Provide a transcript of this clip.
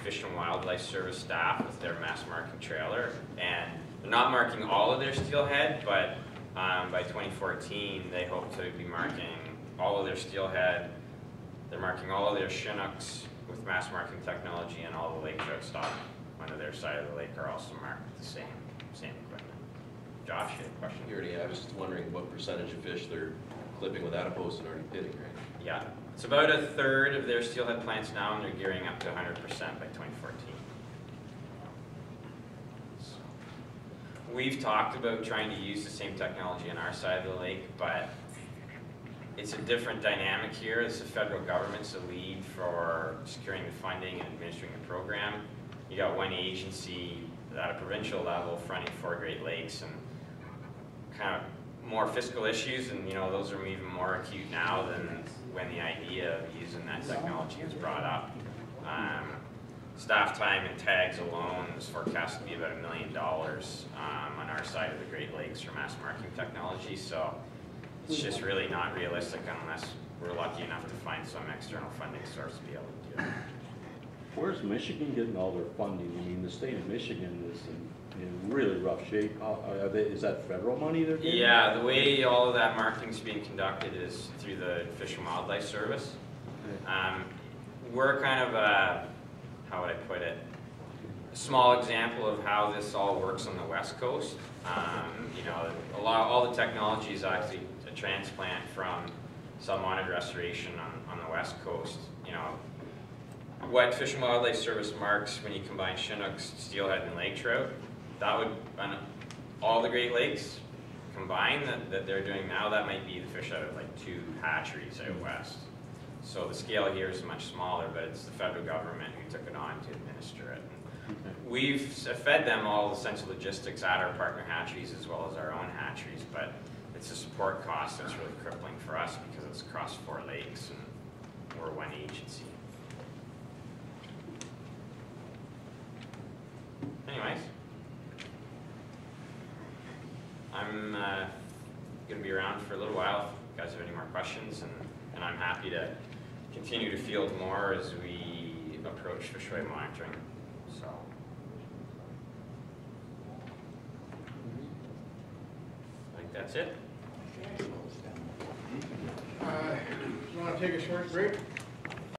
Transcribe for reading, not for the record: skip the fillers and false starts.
Fish and Wildlife Service staff with their mass marking trailer, and they're not marking all of their steelhead, but by 2014 they hope to be marking all of their steelhead. They're marking all of their Chinooks with mass marking technology, and all the lake trout stock under their side of the lake are also marked with the same equipment. Josh, you had a question? I was just wondering what percentage of fish they're clipping with adipose and already pitting, right? Yeah, it's about a third of their steelhead plants now, and they're gearing up to 100% by 2014. So, we've talked about trying to use the same technology on our side of the lake, but it's a different dynamic here. It's the federal government's the lead for securing the funding and administering the program. You got one agency at a provincial level fronting for Great Lakes, and kind of more fiscal issues, and those are even more acute now than when the idea of using that technology was brought up. Staff time and tags alone is forecast to be about $1 million on our side of the Great Lakes for mass marking technology, so it's just really not realistic unless we're lucky enough to find some external funding source to be able to do it. Where's Michigan getting all their funding? I mean, the state of Michigan is in really rough shape. Is that federal money they're getting? Yeah, the way all of that marketing is being conducted is through the Fish and Wildlife Service. Okay. We're kind of a, how would I put it, a small example of how this all works on the West Coast. All the technology is actually a transplant from salmonid restoration on the West Coast. What Fish and Wildlife Service marks when you combine Chinooks, steelhead, and lake trout, that would, on all the Great Lakes combined that they're doing now, that might be the fish out of like 2 hatcheries out west. So the scale here is much smaller, but it's the federal government who took it on to administer it. We've fed them all the essential logistics at our partner hatcheries as well as our own hatcheries, but it's a support cost that's really crippling for us because it's across 4 lakes and we're one agency. Anyways, I'm going to be around for a little while if you guys have any more questions, and I'm happy to continue to field more as we approach fishery monitoring. So, I think that's it. You want to take a short break?